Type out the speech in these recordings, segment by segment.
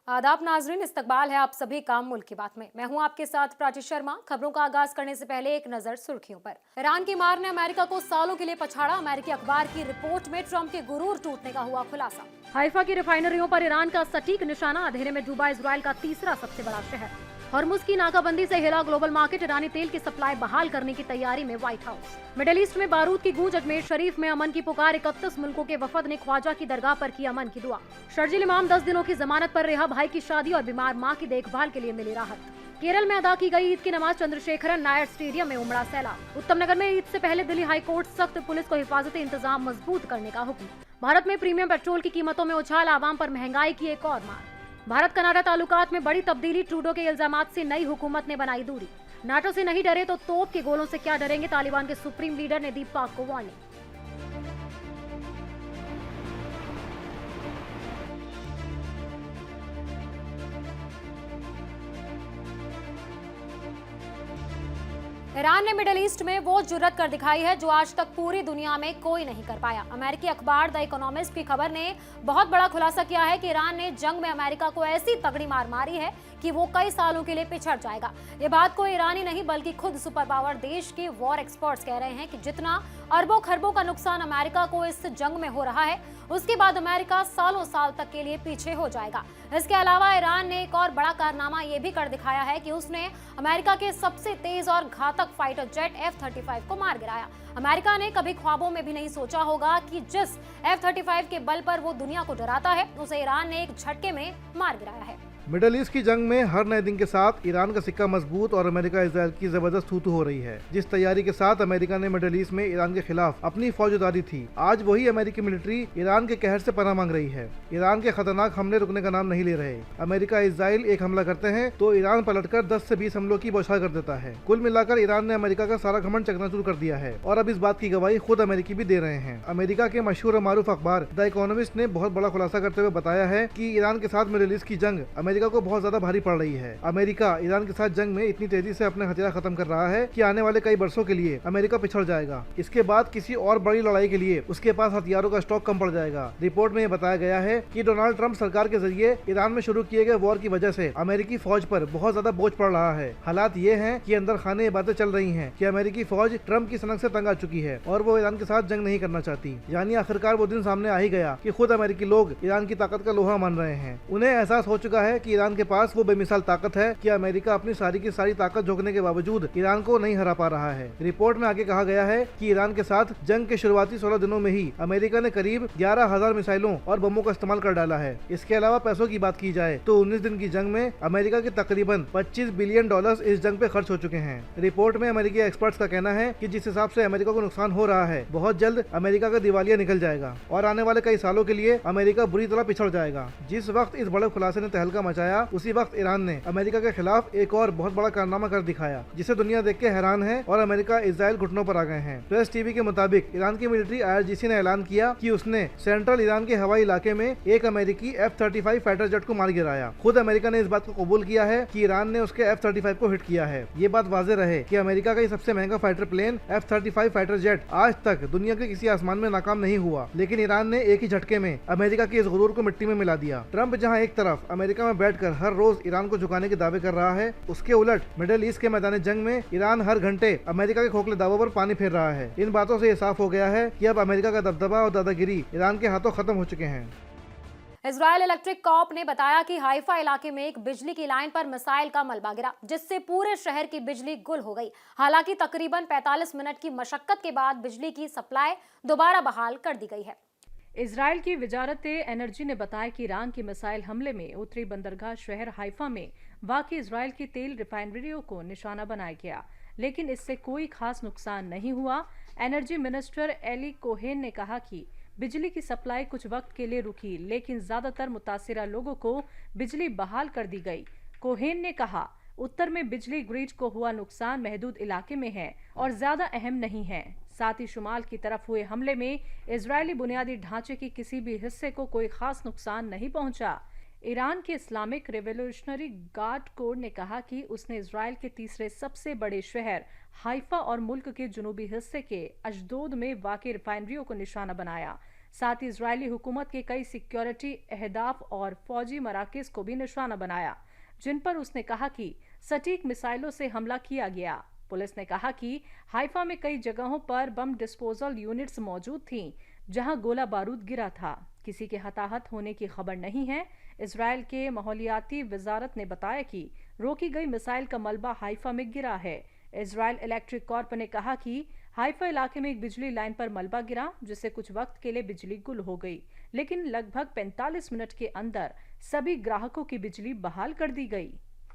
आदाब नाजरीन, इस्तकबाल है आप सभी का मुल्क की बात में। मैं हूं आपके साथ प्राची शर्मा। खबरों का आगाज करने से पहले एक नजर सुर्खियों पर। ईरान की मार ने अमेरिका को सालों के लिए पछाड़ा। अमेरिकी अखबार की रिपोर्ट में ट्रंप के गुरूर टूटने का हुआ खुलासा। हाइफा की रिफाइनरियों पर ईरान का सटीक निशाना। अंधेरे में डूबा इजराइल का तीसरा सबसे बड़ा शहर। हॉर्मुज की नाकाबंदी से हिला ग्लोबल मार्केट। ईरानी तेल की सप्लाई बहाल करने की तैयारी में व्हाइट हाउस। मिडिल ईस्ट में बारूद की गूंज। अजमेर शरीफ में अमन की पुकार। 31 मुल्कों के वफद ने ख्वाजा की दरगाह पर की अमन की दुआ। शर्जील इमाम 10 दिनों की जमानत पर रिहा। भाई की शादी और बीमार मां की देखभाल के लिए मिली राहत। केरल में अदा की गई ईद की नमाज। चंद्रशेखरन नायर स्टेडियम में उमड़ा सैलाब। उत्तम नगर में ईद से पहले दिल्ली हाई कोर्ट सख्त। पुलिस को हिफाजती इंतजाम मजबूत करने का हुक्म। भारत में प्रीमियम पेट्रोल की कीमतों में उछाल। आवाम पर महंगाई की एक और मार। भारत कनाडा ताल्लुकात में बड़ी तब्दीली। ट्रूडो के इल्जामात से नई हुकूमत ने बनाई दूरी। नाटो से नहीं डरे तो तोप के गोलों से क्या डरेंगे। तालिबान के सुप्रीम लीडर ने दी पाक को वार्निंग। ईरान ने मिडिल ईस्ट में वो जुर्रत कर दिखाई है जो आज तक पूरी दुनिया में कोई नहीं कर पाया। अमेरिकी अखबार द इकोनॉमिस्ट की खबर ने बहुत बड़ा खुलासा किया है कि ईरान ने जंग में अमेरिका को ऐसी तगड़ी मार मारी है कि वो कई सालों के लिए पिछड़ जाएगा। ये बात कोई ईरानी नहीं बल्कि खुद सुपर पावर देश के वॉर एक्सपर्ट्स कह रहे हैं कि जितना अरबों खरबों का नुकसान अमेरिका को इस जंग में हो रहा है, उसके बाद अमेरिका सालों साल तक के लिए पीछे हो जाएगा। इसके अलावा ईरान ने एक और बड़ा कारनामा ये भी कर दिखाया है कि उसने अमेरिका के सबसे तेज और घातक फाइटर जेट F-35 को मार गिराया। अमेरिका ने कभी ख्वाबों में भी नहीं सोचा होगा कि जिस F-35 के बल पर वो दुनिया को डराता है, उसे ईरान ने एक झटके में मार गिराया है। मिडिल ईस्ट की जंग में हर नए दिन के साथ ईरान का सिक्का मजबूत और अमेरिका इजराइल की जबरदस्त थू हो रही है। जिस तैयारी के साथ अमेरिका ने मिडिल ईस्ट में ईरान के खिलाफ अपनी फौज उतारी थी, आज वही अमेरिकी मिलिट्री ईरान के कहर से पनाह मांग रही है। ईरान के खतरनाक हमले रुकने का नाम नहीं ले रहे। अमेरिका इजराइल एक हमला करते हैं तो ईरान पलटकर 10 से 20 हमलों की बौछार कर देता है। कुल मिलाकर ईरान ने अमेरिका का सारा घमंड चकनाचूर कर दिया है और अब इस बात की गवाही खुद अमेरिकी भी दे रहे हैं। अमेरिका के मशहूर और मारूफ अखबार द इकोनॉमिस्ट ने बहुत बड़ा खुलासा करते हुए बताया है कि ईरान के साथ मिडिल ईस्ट की जंग अमेरिका को बहुत ज्यादा भारी पड़ रही है। अमेरिका ईरान के साथ जंग में इतनी तेजी से अपने हथियार खत्म कर रहा है कि आने वाले कई वर्षों के लिए अमेरिका पिछड़ जाएगा। इसके बाद किसी और बड़ी लड़ाई के लिए उसके पास हथियारों का स्टॉक कम पड़ जाएगा। रिपोर्ट में यह बताया गया है कि डोनाल्ड ट्रंप सरकार के जरिए ईरान में शुरू किए गए वॉर की वजह से अमेरिकी फौज पर बहुत ज्यादा बोझ पड़ रहा है। हालात ये हैं कि अंदर खाने ये बातें चल रही हैं कि अमेरिकी फौज ट्रंप की सनक से तंग आ चुकी है और वो ईरान के साथ जंग नहीं करना चाहती। यानी आखिरकार वो दिन सामने आ ही गया कि खुद अमेरिकी लोग ईरान की ताकत का लोहा मान रहे हैं। उन्हें एहसास हो चुका है कि ईरान के पास वो बेमिसाल ताकत है कि अमेरिका अपनी सारी की सारी ताकत झोंकने के बावजूद ईरान को नहीं हरा पा रहा है। रिपोर्ट में आगे कहा गया है कि ईरान के साथ जंग के शुरुआती 16 दिनों में ही अमेरिका ने करीब 11,000 मिसाइलों और बमों का इस्तेमाल कर डाला है। इसके अलावा पैसों की बात की जाए तो 19 दिन की जंग में अमेरिका के तकरीबन $25 बिलियन इस जंग पे खर्च हो चुके हैं। रिपोर्ट में अमेरिकी एक्सपर्ट्स का कहना है कि जिस हिसाब से अमेरिका को नुकसान हो रहा है, बहुत जल्द अमेरिका का दिवालिया निकल जाएगा और आने वाले कई सालों के लिए अमेरिका बुरी तरह पिछड़ जाएगा। जिस वक्त इस बड़े खुलासे ने तहलका मचाया, उसी वक्त ईरान ने अमेरिका के खिलाफ एक और बहुत बड़ा कारनामा कर दिखाया जिसे दुनिया देख के हैरान है और अमेरिका इजराइल घुटनों पर आ गए हैं। प्रेस टीवी के मुताबिक ईरान की मिलिट्री IRGC ने ऐलान किया कि उसने सेंट्रल ईरान के हवाई इलाके में एक अमेरिकी F-35 फाइटर जेट को मार गिराया। खुद अमेरिका ने इस बात को कबूल किया है कि ईरान ने उसके F-35 को हिट किया है। ये बात वाज़ेह रहे कि अमेरिका का ये सबसे महंगा fighter plane F-35 fighter jet आज तक दुनिया के किसी आसमान में नाकाम नहीं हुआ, लेकिन ईरान ने एक ही झटके में अमेरिका के इस गुरूर को मिट्टी में मिला दिया। ट्रंप जहाँ एक तरफ अमेरिका में बैठकर हर रोज ईरान को झुकाने के दावे कर रहा है, उसके उलट मिडिल ईस्ट के मैदान जंग में ईरान हर घंटे अमेरिका के खोखले दावों पर पानी फेर रहा है। इन बातों से ये साफ हो गया है कि अब अमेरिका का दबदबा और दादागिरी ईरान के हाथों खत्म हो चुके हैं। इजराइल इलेक्ट्रिक कॉर्प ने बताया कि हाइफा इलाके में एक बिजली की लाइन पर मिसाइल का मलबा गिरा, जिससे पूरे शहर की बिजली गुल हो गई। हालांकि तकरीबन 45 मिनट की मशक्कत के बाद बिजली की सप्लाई दोबारा बहाल कर दी गई है। इजराइल की वजारत एनर्जी ने बताया कि ईरान के मिसाइल हमले में उत्तरी बंदरगाह शहर हाइफा में वाक़ई इजराइल की तेल रिफाइनरियों को निशाना बनाया गया, लेकिन इससे कोई खास नुकसान नहीं हुआ। एनर्जी मिनिस्टर एली कोहेन ने कहा कि बिजली की सप्लाई कुछ वक्त के लिए रुकी, लेकिन ज्यादातर मुतासिरा लोगों को बिजली बहाल कर दी गई। कोहेन ने कहा, उत्तर में बिजली ग्रिड को हुआ नुकसान महदूद इलाके में है और ज्यादा अहम नहीं है। साथ ही शुमाल की तरफ हुए हमले में इजरायली बुनियादी ढांचे की किसी भी हिस्से को कोई खास नुकसान नहीं पहुंचा। ईरान के इस्लामिक रेवोल्यूशनरी गार्ड कोर ने कहा कि उसने इजराइल के तीसरे सबसे बड़े शहर हाइफा और मुल्क के जुनूबी हिस्से के अशदोद में वाक़ई रिफाइनरियों को निशाना बनाया। साथ ही इजरायली हुकूमत के कई सिक्योरिटी अहदाफ और फौजी मराकज को भी निशाना बनाया, जिन पर उसने कहा कि सटीक मिसाइलों से हमला किया गया। पुलिस ने कहा कि हाइफा में कई जगहों पर बम डिस्पोजल यूनिट्स मौजूद थीं, जहां गोला बारूद गिरा था। किसी के हताहत होने की खबर नहीं है। इजरायल के माहौलियाती वजारत ने बताया कि रोकी गई मिसाइल का मलबा हाइफा में गिरा है। इजरायल इलेक्ट्रिक कॉर्प ने कहा कि हाइफा इलाके में एक बिजली लाइन पर मलबा गिरा, जिससे कुछ वक्त के लिए बिजली गुल हो गई, लेकिन लगभग 45 मिनट के अंदर सभी ग्राहकों की बिजली बहाल कर दी गई।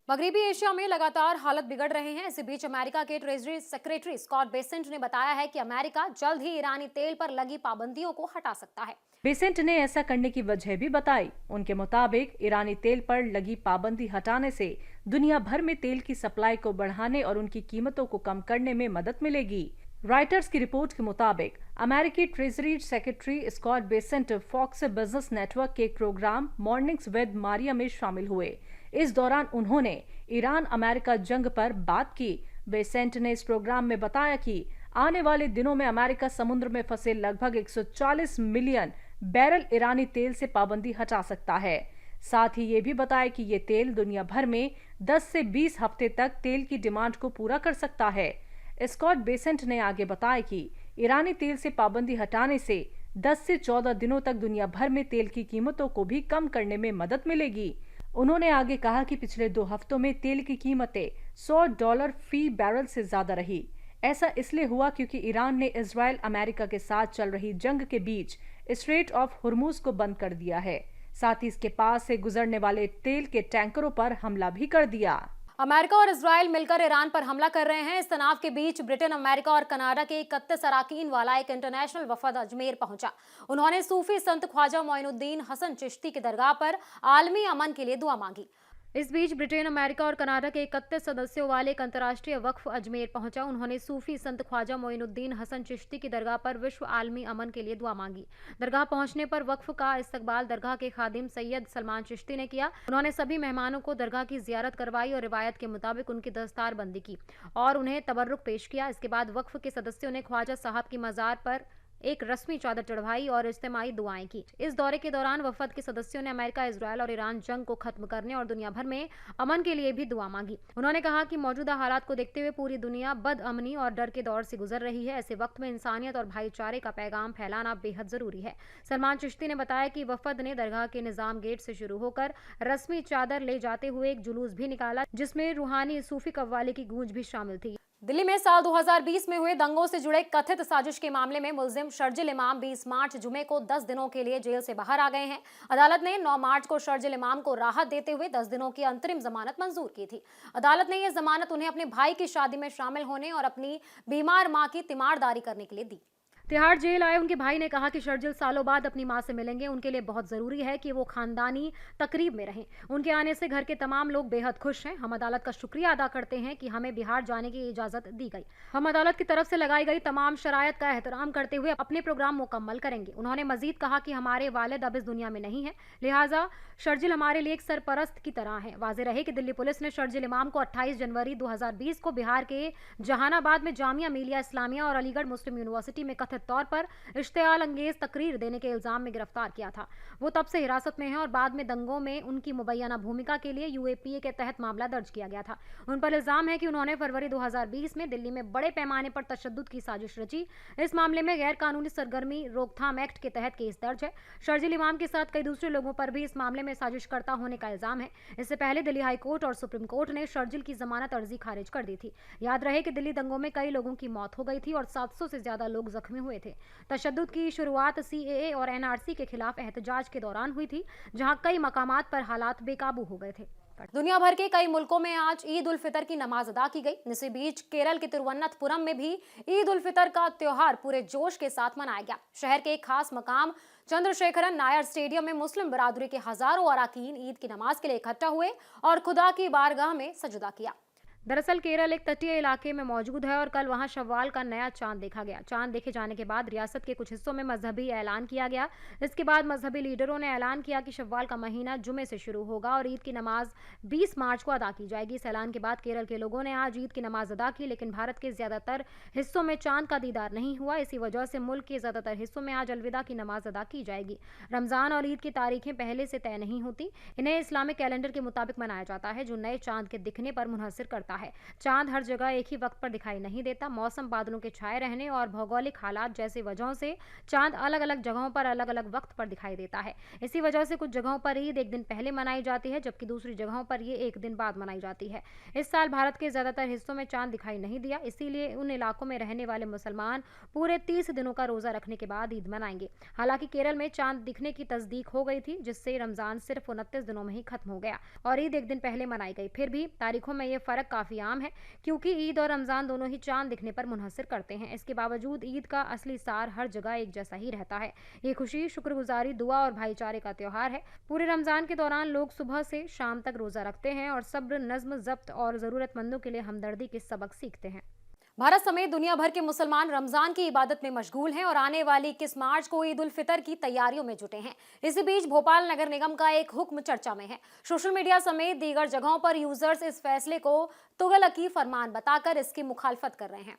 मगरबी एशिया में लगातार हालत बिगड़ रहे हैं। इसी बीच अमेरिका के ट्रेजरी सेक्रेटरी स्कॉट बेसेंट ने बताया है कि अमेरिका जल्द ही ईरानी तेल पर लगी पाबंदियों को हटा सकता है। बेसेंट ने ऐसा करने की वजह भी बताई। उनके मुताबिक ईरानी तेल पर लगी पाबंदी हटाने से दुनिया भर में तेल की सप्लाई को बढ़ाने और उनकी कीमतों को कम करने में मदद मिलेगी। रॉयटर्स की रिपोर्ट के मुताबिक अमेरिकी treasury secretary Scott Bessent Fox Business Network के एक प्रोग्राम मॉर्निंग्स विद मारिया में शामिल हुए। इस दौरान उन्होंने ईरान अमेरिका जंग पर बात की। बेसेंट ने इस प्रोग्राम में बताया कि आने वाले दिनों में अमेरिका समुद्र में फंसे लगभग 140 मिलियन बैरल ईरानी तेल से पाबंदी हटा सकता है। साथ ही ये भी बताया कि ये तेल दुनिया भर में 10 से 20 हफ्ते तक तेल की डिमांड को पूरा कर सकता है। स्कॉट बेसेंट ने आगे बताया कि ईरानी तेल से पाबंदी हटाने से 10 से 14 दिनों तक दुनिया भर में तेल की कीमतों को भी कम करने में मदद मिलेगी। उन्होंने आगे कहा कि पिछले 2 हफ्तों में तेल की कीमतें $100 फी बैरल से ज्यादा रही। ऐसा इसलिए हुआ क्योंकि ईरान ने इजराइल अमेरिका के साथ चल रही जंग के बीच स्ट्रेट ऑफ हुर्मुज को बंद कर दिया है। साथ ही इसके पास से गुजरने वाले तेल के टैंकरों पर हमला भी कर दिया। अमेरिका और इजराइल मिलकर ईरान पर हमला कर रहे हैं। इस तनाव के बीच ब्रिटेन, अमेरिका और कनाडा के 31 अराकीन वाला एक इंटरनेशनल वफद अजमेर पहुंचा। उन्होंने सूफी संत ख्वाजा मोइनुद्दीन हसन चिश्ती की दरगाह पर आलमी अमन के लिए दुआ मांगी। इस बीच ब्रिटेन, अमेरिका और कनाडा के 31 सदस्यों वाले एक अंतर्राष्ट्रीय वक्फ अजमेर पहुंचा। उन्होंने सूफी संत ख्वाजा मोइनुद्दीन हसन चिश्ती की दरगाह पर विश्व आलमी अमन के लिए दुआ मांगी। दरगाह पहुंचने पर वक्फ का इस्तकबाल दरगाह के खादिम सैयद सलमान चिश्ती ने किया। उन्होंने सभी मेहमानों को दरगाह की जियारत करवाई और रिवायत के मुताबिक उनकी दस्तारबंदी की और उन्हें तबर्रुक पेश किया। इसके बाद वक्फ के सदस्यों ने ख्वाजा साहब की मजार पर एक रस्मी चादर चढ़वाई और इज्तिमाई दुआएं की। इस दौरे के दौरान वफद के सदस्यों ने अमेरिका, इजरायल और ईरान जंग को खत्म करने और दुनिया भर में अमन के लिए भी दुआ मांगी। उन्होंने कहा कि मौजूदा हालात को देखते हुए पूरी दुनिया बदअमनी और डर के दौर से गुजर रही है। ऐसे वक्त में इंसानियत और भाईचारे का पैगाम फैलाना बेहद जरूरी है। सलमान चिश्ती ने बताया कि वफद ने दरगाह के निजाम गेट से शुरू होकर रस्मी चादर ले जाते हुए एक जुलूस भी निकाला, जिसमें रूहानी सूफी कव्वाली की गूंज भी शामिल थी। दिल्ली में साल 2020 में हुए दंगों से जुड़े कथित साजिश के मामले में मुलजिम शर्जिल इमाम 20 मार्च जुमे को 10 दिनों के लिए जेल से बाहर आ गए हैं। अदालत ने 9 मार्च को शर्जिल इमाम को राहत देते हुए 10 दिनों की अंतरिम जमानत मंजूर की थी। अदालत ने यह जमानत उन्हें अपने भाई की शादी में शामिल होने और अपनी बीमार मां की तीमारदारी करने के लिए दी। तिहाड़ जेल आए उनके भाई ने कहा कि शर्जिल सालों बाद अपनी मां से मिलेंगे। उनके लिए बहुत जरूरी है कि वो खानदानी तकरीब में रहें। उनके आने से घर के तमाम लोग बेहद खुश हैं। हम अदालत का शुक्रिया अदा करते हैं कि हमें बिहार जाने की इजाजत दी गई। हम अदालत की तरफ से लगाई गई तमाम शरायत का एहतराम करते हुए अपने प्रोग्राम मुकम्मल करेंगे। उन्होंने मजीद कहा कि हमारे वालिद अब इस दुनिया में नहीं है, लिहाजा शर्जिल हमारे लिए एक सरपरस्त की तरह है। वाज़ेह रहे कि दिल्ली पुलिस ने शर्जिल इमाम को 28 जनवरी 2020 को बिहार के जहानाबाद में जामिया मिलिया इस्लामिया और अलीगढ़ मुस्लिम यूनिवर्सिटी में कथित तौर पर इश्तियाल अंगेज तकरीर देने के इल्जाम में गिरफ्तार किया था। वो तब से हिरासत में है और बाद में दंगों में उनकी मुबैना भूमिका के लिए यूएपीए के तहत मामला दर्ज किया गया था। उन पर इल्जाम है कि उन्होंने फरवरी 2020 में दिल्ली में बड़े पैमाने पर तशद्दुद की साजिश रची। इस मामले में गैर कानूनी सरगर्मी रोकथाम एक्ट के तहत केस दर्ज है। शर्जिल इमाम के साथ कई दूसरे लोगों पर भी इस मामले में साजिशकर्ता होने का इल्जाम है। इससे पहले दिल्ली हाई कोर्ट और सुप्रीम कोर्ट ने शर्जिल की जमानत अर्जी खारिज कर दी थी। याद रहे कि दिल्ली दंगों में कई लोगों की मौत हो गई थी और 700 से ज्यादा लोग जख्मी हुए थे। तशद्दुद की शुरुआत सीएए और एनआरसी के खिलाफ एहतजाज के दौरान हुई थी, जहां कई मकामात पर हालात बेकाबू हो गए थे। दुनिया भर के कई मुल्कों में आज ईद उल फितर की नमाज अदा की गई। इसी बीच केरल के तिरुवनंतपुरम में भी ईद उल फितर का त्योहार पूरे जोश के साथ मनाया गया। शहर के एक खास मकाम चंद्रशेखरन नायर स्टेडियम में मुस्लिम बरादरी के हजारों अराकीन ईद की नमाज के लिए इकट्ठा हुए और खुदा की बारगाह में सजदा किया। दरअसल केरल एक तटीय इलाके में मौजूद है और कल वहां शव्वाल का नया चांद देखा गया। चांद देखे जाने के बाद रियासत के कुछ हिस्सों में मजहबी ऐलान किया गया। इसके बाद मजहबी लीडरों ने ऐलान किया कि शव्वाल का महीना जुमे से शुरू होगा और ईद की नमाज 20 मार्च को अदा की जाएगी। इस ऐलान के बाद केरल के लोगों ने आज ईद की नमाज अदा की, लेकिन भारत के ज्यादातर हिस्सों में चांद का दीदार नहीं हुआ। इसी वजह से मुल्क के ज्यादातर हिस्सों में आज अलविदा की नमाज अदा की जाएगी। रमजान और ईद की तारीखें पहले से तय नहीं होती। इन्हें इस्लामिक कैलेंडर के मुताबिक मनाया जाता है, जो नए चांद के दिखने पर मुनहसर करता है। चांद हर जगह एक ही वक्त पर दिखाई नहीं देता। मौसम, बादलों के छाए रहने और भौगोलिक हालात जैसी वजहों से चांद अलग अलग जगहों पर अलग अलग वक्त पर दिखाई देता है। इसी वजह से कुछ जगहों पर ईद एक दिन पहले मनाई जाती है, जबकि दूसरी जगहों पर ये एक दिन बाद मनाई जाती है। इस साल भारत के ज्यादातर हिस्सों में चांद दिखाई नहीं दिया, इसीलिए उन इलाकों में रहने वाले मुसलमान पूरे 30 दिनों का रोजा रखने के बाद ईद मनाएंगे। हालांकि केरल में चांद दिखने की तस्दीक हो गई थी, जिससे रमजान सिर्फ 29 दिनों में ही खत्म हो गया और ईद एक दिन पहले मनाई गई। फिर भी तारीखों में ये फर्क काफी आम है, क्योंकि ईद और रमजान दोनों ही चांद दिखने पर मुनहसर करते हैं। इसके बावजूद ईद का असली सार हर जगह एक जैसा ही रहता है। ये खुशी, शुक्रगुजारी, दुआ और भाईचारे का त्योहार है। पूरे रमजान के दौरान लोग सुबह से शाम तक रोजा रखते हैं और सब्र, नज्म, जब्त और जरूरतमंदों के लिए हमदर्दी के सबक सीखते हैं। भारत समेत दुनिया भर के मुसलमान रमजान की इबादत में मशगूल हैं और आने वाली 21 मार्च को ईद उल फितर की तैयारियों में जुटे हैं। इसी बीच भोपाल नगर निगम का एक हुक्म चर्चा में है। सोशल मीडिया समेत दीगर जगहों पर यूजर्स इस फैसले को तुगलकी फरमान बताकर इसकी मुखालफत कर रहे हैं।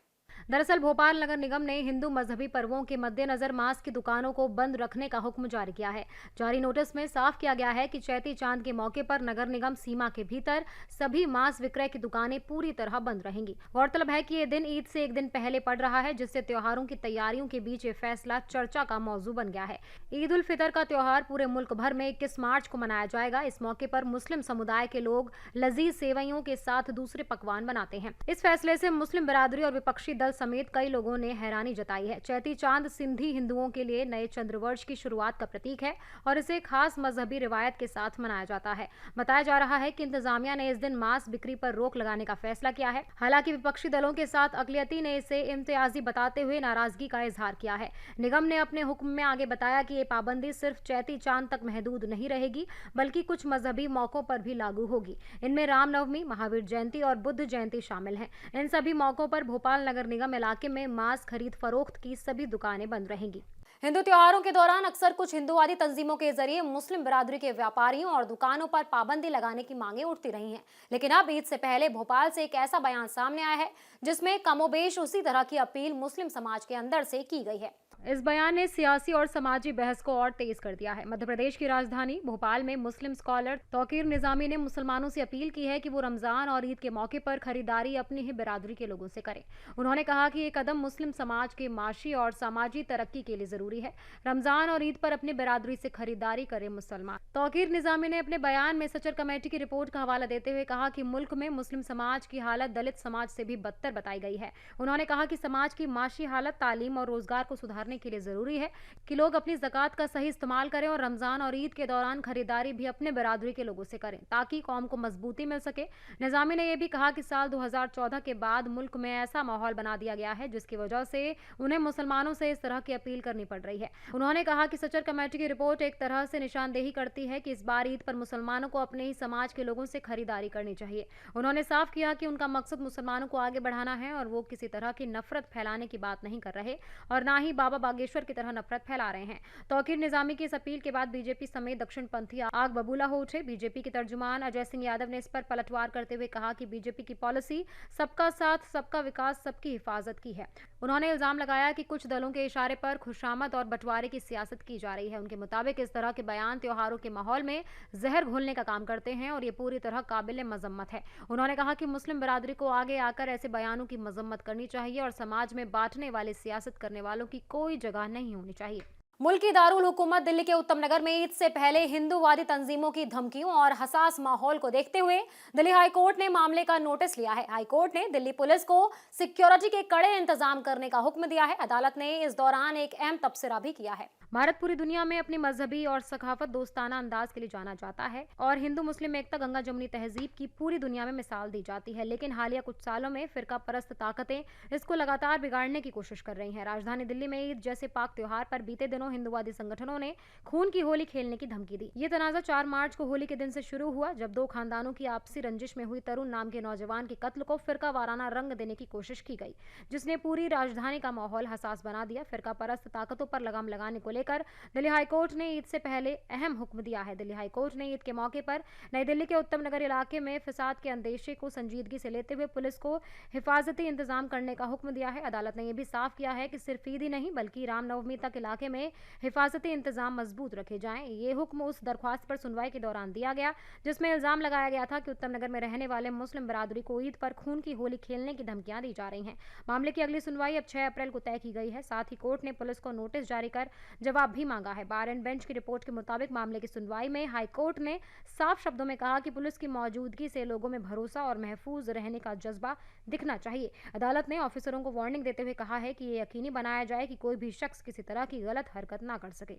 दरअसल भोपाल नगर निगम ने हिंदू मजहबी पर्वों के मद्देनजर मांस की दुकानों को बंद रखने का हुक्म जारी किया है। जारी नोटिस में साफ किया गया है कि चैती चांद के मौके पर नगर निगम सीमा के भीतर सभी मांस विक्रय की दुकानें पूरी तरह बंद रहेंगी। गौरतलब है कि ये दिन ईद से एक दिन पहले पड़ रहा है, जिससे त्योहारों की तैयारियों के बीच ये फैसला चर्चा का मौजू बन गया है। ईद उल फितर का त्योहार पूरे मुल्क भर में 21 मार्च को मनाया जाएगा। इस मौके पर मुस्लिम समुदाय के लोग लजीज सेवइयों के साथ दूसरे पकवान बनाते हैं। इस फैसले से मुस्लिम बिरादरी और विपक्षी दल समेत कई लोगों ने हैरानी जताई है। चैती चांद सिंधी हिंदुओं के लिए नए चंद्रवर्ष की शुरुआत का प्रतीक है और इसे खास मजहबी रिवायत के साथ मनाया जाता है। बताया जा रहा है कि इंतजामिया ने इस दिन मांस बिक्री पर रोक लगाने का फैसला किया है। हालांकि विपक्षी दलों के साथ अकलियती ने इसे इम्तियाजी बताते हुए नाराजगी का इजहार किया है। निगम ने अपने हुक्म में आगे बताया कि ये पाबंदी सिर्फ चैती चांद तक महदूद नहीं रहेगी, बल्कि कुछ मजहबी मौकों पर भी लागू होगी। इनमें रामनवमी, महावीर जयंती और बुद्ध जयंती शामिल हैं। इन सभी मौकों पर भोपाल नगर निगम इलाके में मांस खरीद फरोख्त की सभी दुकानें बंद रहेंगी। हिंदू त्योहारों के दौरान अक्सर कुछ हिंदुवादी तंजीमों के जरिए मुस्लिम बिरादरी के व्यापारियों और दुकानों पर पाबंदी लगाने की मांगे उठती रही हैं। लेकिन अब ईद से पहले भोपाल से एक ऐसा बयान सामने आया है जिसमें कमोबेश उसी तरह की अपील मुस्लिम समाज के अंदर से की गई है। इस बयान ने सियासी और समाजी बहस को और तेज कर दिया है। मध्य प्रदेश की राजधानी भोपाल में मुस्लिम स्कॉलर तौकीर निजामी ने मुसलमानों से अपील की है कि वो रमजान और ईद के मौके पर खरीदारी अपनी ही बिरादरी के लोगों से करें। उन्होंने कहा कि ये कदम मुस्लिम समाज के माशी और सामाजिक तरक्की के लिए जरूरी है। रमजान और ईद पर अपनी बिरादरी से खरीदारी करें मुसलमान। तौकीर निजामी ने अपने बयान में सचर कमेटी की रिपोर्ट का हवाला देते हुए कहा कि मुल्क में मुस्लिम समाज की हालत दलित समाज से भी बदतर बताई गई है। उन्होंने कहा कि समाज की माशी हालत, तालीम और रोजगार को सुधारने के लिए जरूरी है कि लोग अपनी ज़कात का सही इस्तेमाल करें और रमजान और ईद के दौरान खरीदारी भी अपने बिरादरी के लोगों से करें, ताकि कौम को मजबूती मिल सके। निजामी ने यह भी कहा कि साल 2014 के बाद मुल्क में ऐसा माहौल बना दिया गया है जिसकी वजह से उन्हें मुसलमानों से इस तरह की अपील करनी पड़ रही है। उन्होंने कहा कि सचर कमेटी की रिपोर्ट एक तरह से निशानदेही करती है कि इस बार ईद पर मुसलमानों को अपने ही समाज के लोगों से खरीदारी करनी चाहिए। उन्होंने साफ किया कि उनका मकसद मुसलमानों को आगे बढ़ाना है और वो किसी तरह की नफरत फैलाने की बात नहीं कर रहे और ना ही बाबा बागेश्वर की तरह नफरत फैला रहे हैं। तौकीर निजामी की इस अपील के बाद बीजेपी समेत दक्षिणपंथी आग बबूला हो उठे। बीजेपी के तर्जुमान अजय सिंह यादव ने इस पर पलटवार करते हुए कहा कि बीजेपी की पॉलिसी सबका साथ, सबका विकास, सबकी हिफाजत की है। उन्होंने इल्जाम लगाया कि कुछ दलों के इशारे पर खुशामद और बंटवारे की सियासत की जा रही है। उनके मुताबिक इस तरह के बयान त्योहारों के माहौल में जहर घोलने का काम करते हैं और ये पूरी तरह काबिल मजम्मत है। उन्होंने कहा कि मुस्लिम बिरादरी को आगे आकर ऐसे बयानों की मजम्मत करनी चाहिए और समाज में बांटने वाले सियासत करने वालों की कोई जगह नहीं होनी चाहिए। मुल्की दारुल हुकूमत दिल्ली के उत्तम नगर में ईद से पहले हिंदूवादी तंजीमों की धमकियों और हसास माहौल को देखते हुए दिल्ली हाईकोर्ट ने मामले का नोटिस लिया है। हाईकोर्ट ने दिल्ली पुलिस को सिक्योरिटी के कड़े इंतजाम करने का हुक्म दिया है। अदालत ने इस दौरान एक अहम तबसरा भी किया है। भारत पूरी दुनिया में अपनी मजहबी और सखाफत दोस्ताना अंदाज के लिए जाना जाता है और हिंदू मुस्लिम एकता, गंगा जमुनी तहजीब की पूरी दुनिया में मिसाल दी जाती है। लेकिन हालिया कुछ सालों में फिरका परस्त ताकतें इसको लगातार बिगाड़ने की कोशिश कर रही हैं। राजधानी दिल्ली में ईद जैसे पाक त्योहार पर बीते दिनों दिनों हिंदुवादी संगठनों ने खून की होली खेलने की धमकी दी। ये तनाजा 4 मार्च को होली के दिन से शुरू हुआ, जब 2 खानदानों की आपसी रंजिश में हुई तरुण नाम के नौजवान के कत्ल को फिरका वाराना रंग देने की कोशिश की गई, जिसने पूरी राजधानी का माहौल हसास बना दिया। फिरका परस्त ताकतों पर लगाम लगाने को लेकर दिल्ली हाईकोर्ट ने ईद से पहले अहम हुक्म दिया है। दिल्ली हाईकोर्ट ने ईद के मौके पर नई दिल्ली के उत्तम नगर इलाके में फिसाद के अंदेशे को संजीदगी से लेते हुए पुलिस को हिफाजती इंतजाम करने का हुक्म दिया है। अदालत ने यह भी साफ किया है कि सिर्फ ईद ही नहीं बल्कि रामनवमी तक इलाके में हिफाजती इंतजाम मजबूत रखे जाएं। ये हुक्म उस दरख्वास्त पर सुनवाई के दौरान दिया गया जिसमें इल्जाम लगाया गया था कि उत्तम नगर में रहने वाले मुस्लिम बिरादरी को ईद पर खून की होली खेलने की धमकियां दी जा रही हैं। मामले की अगली सुनवाई अब 6 अप्रैल को तय की गई है। साथ ही कोर्ट ने पुलिस को नोटिस जारी कर जवाब भी मांगा है। बार एंड बेंच की रिपोर्ट के मुताबिक मामले की सुनवाई में हाईकोर्ट ने साफ शब्दों में कहा कि पुलिस की मौजूदगी से लोगों में भरोसा और महफूज रहने का जज्बा दिखना चाहिए। अदालत ने ऑफिसरों को वार्निंग देते हुए कहा है कि ये यकीनी बनाया जाए कि कोई भी शख्स किसी तरह की गलत हरकत ना कर सके।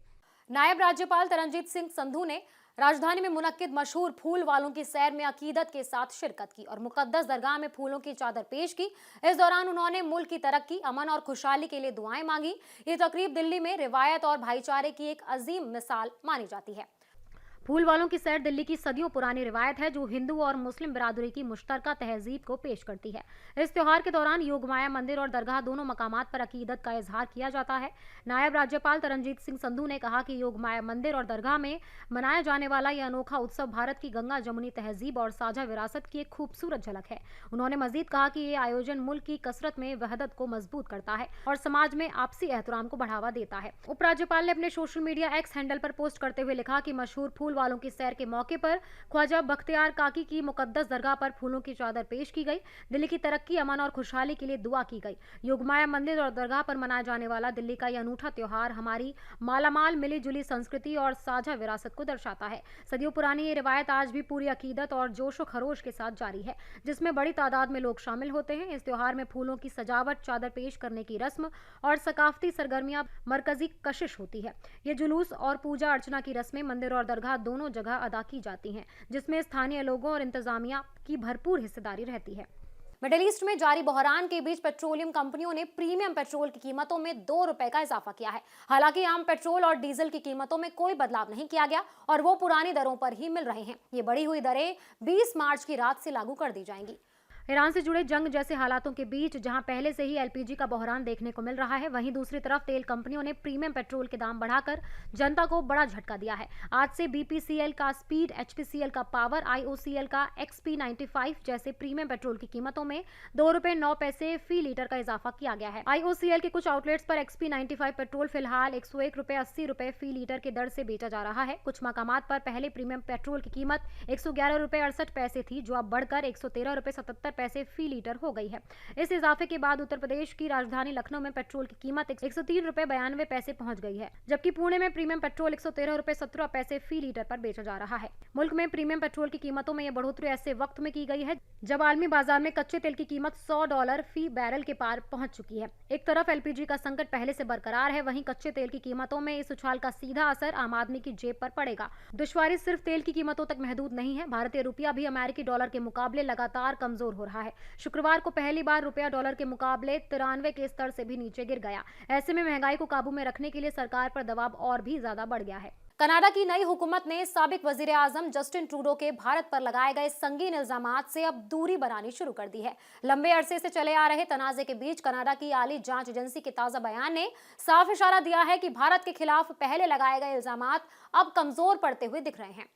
नायब राज्यपाल तरनजीत सिंह संधू ने राजधानी में मुनक्किद मशहूर फूल वालों की सैर में अकीदत के साथ शिरकत की और मुकद्दस दरगाह में फूलों की चादर पेश की। इस दौरान उन्होंने मुल्क की तरक्की, अमन और खुशहाली के लिए दुआएं मांगी। ये तकरीब दिल्ली में रिवायत और भाईचारे की एक अजीम मिसाल मानी जाती है। फूल वालों की सैर दिल्ली की सदियों पुरानी रिवायत है जो हिंदू और मुस्लिम बिरादरी की मुश्तरका तहजीब को पेश करती है। इस त्योहार के दौरान योगमाया मंदिर और दरगाह दोनों मकामात पर अकीदत का इजहार किया जाता है। नायब राज्यपाल तरनजीत सिंह संधू ने कहा कि योगमाया मंदिर और दरगाह में मनाया जाने वाला यह अनोखा उत्सव भारत की गंगा जमुनी तहजीब और साझा विरासत की एक खूबसूरत झलक है। उन्होंने मजीद कहा कि ये आयोजन मुल्क की कसरत में वहदत को मजबूत करता है और समाज में आपसी एहतराम को बढ़ावा देता है। उपराज्यपाल ने अपने सोशल मीडिया एक्स हैंडल पर पोस्ट करते हुए लिखा कि मशहूर फूल वालों की सैर के मौके पर ख्वाजा बख्तियार काकी की मुकद्दस दरगाह पर फूलों की चादर पेश की गई। दिल्ली की तरक्की, अमन और खुशहाली के लिए दुआ की गई। योगमाया मंदिर और दरगाह पर मनाया जाने वाला दिल्ली का यह अनूठा त्योहार हमारी मालामाल मिली जुली संस्कृति और साझा विरासत को दर्शाता है। सदियों पुरानी ये रिवायत आज भी पूरी अकीदत और जोशो खरोश के साथ जारी है, जिसमें बड़ी तादाद में लोग शामिल होते हैं। इस त्योहार में फूलों की सजावट, चादर पेश करने की रस्म और सकाफती सरगर्मियां मरकजी कशिश होती है। ये जुलूस और पूजा अर्चना की रस्में मंदिर और दरगाह दोनों जगह अदा की जाती हैं, जिसमें स्थानीय लोगों और इंतजामिया की भरपूर हिस्सेदारी रहती है। मिडिल ईस्ट में जारी बहरान के बीच पेट्रोलियम कंपनियों ने प्रीमियम पेट्रोल की कीमतों में 2 रुपए का इजाफा किया है। हालांकि आम पेट्रोल और डीजल की कीमतों में कोई बदलाव नहीं किया गया और वो पुरानी दरों पर ही मिल रहे हैं। ये बढ़ी हुई दरें 20 मार्च की रात से लागू कर दी जाएंगी। ईरान से जुड़े जंग जैसे हालातों के बीच जहां पहले से ही एलपीजी का बहरान देखने को मिल रहा है, वहीं दूसरी तरफ तेल कंपनियों ने प्रीमियम पेट्रोल के दाम बढ़ाकर जनता को बड़ा झटका दिया है। आज से बीपीसीएल का स्पीड, एचपीसीएल का पावर, आईओसीएल का XP95 जैसे प्रीमियम पेट्रोल की कीमतों में 2 रुपए 9 पैसे फी लीटर का इजाफा किया गया है। आईओसीएल के कुछ आउटलेट्स पर XP95 पेट्रोल फिलहाल 101 रुपए 80 रुपए फी लीटर के दर से बेचा जा रहा है। कुछ मकामात पर पहले प्रीमियम पेट्रोल की कीमत 111 रुपए 68 पैसे थी, जो अब बढ़कर 113 रुपए 77 पैसे फी लीटर हो गई है। इस इजाफे के बाद उत्तर प्रदेश की राजधानी लखनऊ में पेट्रोल की कीमत 103 रुपए 92 पैसे पहुंच गई है, जबकि पुणे में प्रीमियम पेट्रोल 113 रुपए 17 पैसे फी लीटर पर बेचा जा रहा है। मुल्क में प्रीमियम पेट्रोल की कीमतों में यह बढ़ोतरी ऐसे वक्त में की गई है जब आलमी बाजार में कच्चे तेल की कीमत $100 फी बैरल के पार पहुंच चुकी है। एक तरफ एलपीजी का संकट पहले से बरकरार है, वहीं कच्चे तेल की कीमतों में इस उछाल का सीधा असर आम आदमी की जेब पर पड़ेगा। दुश्वारी सिर्फ तेल की कीमतों तक महदूद नहीं है। भारतीय रुपया भी अमेरिकी डॉलर के मुकाबले लगातार कमजोर हो रहा है। शुक्रवार को पहली बार रुपया डॉलर के मुकाबले 93 के स्तर से भी नीचे गिर गया। ऐसे में महंगाई को काबू में रखने के लिए सरकार पर दबाव और भी ज्यादा बढ़ गया है। कनाडा की नई हुकूमत ने साबिक वजीर आजम जस्टिन ट्रूडो के भारत पर लगाए गए संगीन इल्जामात से अब दूरी बनानी शुरू कर दी है। लंबे अरसे से चले आ रहे तनाजे के बीच कनाडा की आली जांच एजेंसी के ताजा बयान ने साफ इशारा दिया है कि भारत के खिलाफ पहले लगाए गए इल्जामात अब कमजोर पड़ते हुए दिख रहे हैं।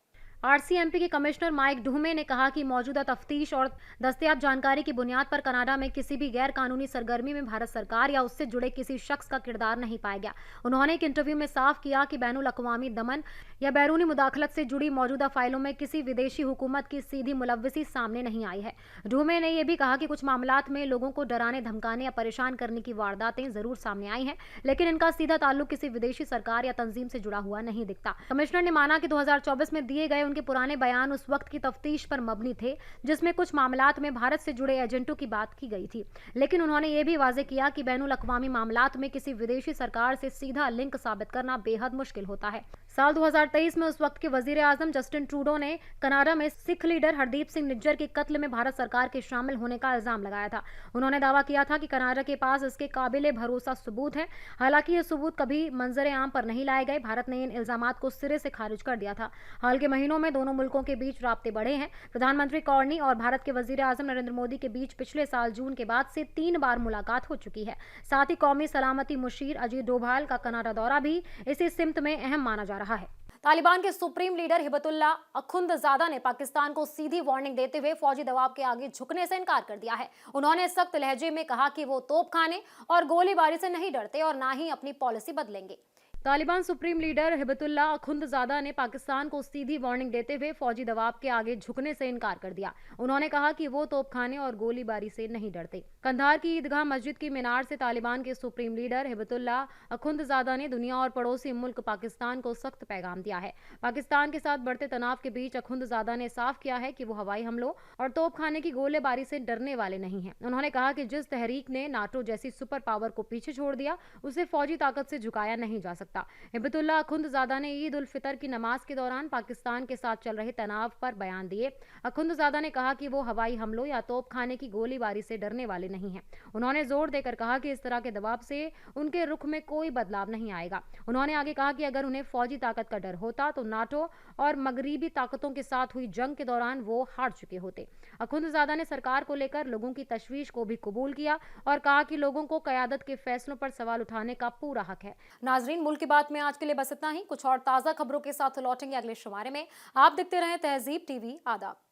आरसीएमपी के कमिश्नर माइक ढूमे ने कहा कि मौजूदा तफ्तीश और दस्तयाब जानकारी की बुनियाद पर कनाडा में किसी भी गैर कानूनी सरगर्मी में भारत सरकार या उससे जुड़े किसी शख्स का किरदार नहीं पाया गया। उन्होंने एक इंटरव्यू में साफ किया कि बैनुल अक़वामी दमन या बैरूनी मुदाखलत से जुड़ी मौजूदा फाइलों में किसी विदेशी हुकूमत की सीधी मुलव्वसी सामने नहीं आई है। ढूमे ने यह भी कहा कि कुछ मामलात में लोगों को डराने, धमकाने या परेशान करने की वारदातें जरूर सामने आई हैं, लेकिन इनका सीधा ताल्लुक किसी विदेशी सरकार या तंजीम से जुड़ा हुआ नहीं दिखता। कमिश्नर ने माना कि 2024 में दिए गए उनके पुराने बयान उस वक्त की तफ्तीश पर मबनी थे जिसमें कुछ मामलात में भारत से जुड़े एजेंटों की बात की गई थी, लेकिन उन्होंने ये भी वाजे किया कि बैनुल अक़वामी मामलात में किसी विदेशी सरकार से सीधा लिंक साबित करना बेहद मुश्किल होता है। साल 2023 में उस वक्त के वजीर आजम जस्टिन ट्रूडो ने कनाडा में सिख लीडर हरदीप सिंह निज्जर के कत्ल में भारत सरकार के शामिल होने का इल्जाम लगाया था। उन्होंने दावा किया था कि कनाडा के पास इसके काबिले भरोसा सबूत है। हालांकि ये सबूत कभी मंजर आम पर नहीं लाए गए। भारत ने इन इल्जामात को सिरे से खारिज कर दिया था। हाल के महीनों में दोनों मुल्कों के बीच राब्ते बढ़े हैं। प्रधानमंत्री कॉर्नी और भारत के वजीर आजम नरेंद्र मोदी के बीच पिछले साल जून के बाद से 3 बार मुलाकात हो चुकी है। साथ ही कौमी सलामती मुशीर अजीत डोभाल का कनाडा दौरा भी इसी सिमत में अहम माना जा रहा है। तालिबान के सुप्रीम लीडर हिबतुल्ला अखुंदजादा ने पाकिस्तान को सीधी वार्निंग देते हुए फौजी दबाव के आगे झुकने से इनकार कर दिया है। उन्होंने सख्त लहजे में कहा कि वो तोप खाने और गोलीबारी से नहीं डरते और ना ही अपनी पॉलिसी बदलेंगे। तालिबान सुप्रीम लीडर हिबतुल्ला अखुंदजादा ने पाकिस्तान को सीधी वार्निंग देते हुए फौजी दबाव के आगे झुकने से इनकार कर दिया। उन्होंने कहा कि वो तोपखाने और गोलीबारी से नहीं डरते। कंधार की ईदगाह मस्जिद की मीनार से तालिबान के सुप्रीम लीडर हिबतुल्ला अखुंदजादा ने दुनिया और पड़ोसी मुल्क पाकिस्तान को सख्त पैगाम दिया है। पाकिस्तान के साथ बढ़ते तनाव के बीच अखुंदजादा ने साफ किया है कि वो हवाई हमलों और तोपखाने की गोलीबारी से डरने वाले नहीं हैं। उन्होंने कहा कि जिस तहरीक ने नाटो जैसी सुपर पावर को पीछे छोड़ दिया, उसे फौजी ताकत से झुकाया नहीं जा सकता। हिबतुल्ला अखुंदजादा ने ईद उल फितर की नमाज के दौरान पाकिस्तान के साथ चल रहे तनाव पर बयान दिए। अखुंदजादा ने कहा कि वो हवाई हमलों या तोपखाने की गोलीबारी से डरने वाले नहीं हैं। उन्होंने जोर देकर कहा कि इस तरह के दबाव से उनके रुख में कोई बदलाव नहीं आएगा। उन्होंने आगे कहा कि अगर उन्हें फौजी ताकत का डर होता तो नाटो और मगरिबी ताकतों के साथ हुई जंग के दौरान वो हार चुके होते। अखुंदजादा ने सरकार को लेकर लोगों की तशवीश को भी कबूल किया और कहा कि लोगों को क़यादत के फैसलों पर सवाल उठाने का पूरा हक है। नाजरीन, मुल्क की बात में आज के लिए बस इतना ही। कुछ और ताज़ा खबरों के साथ लौटेंगे अगले शुमारे में। आप देखते रहें तहजीब टीवी। आदाब।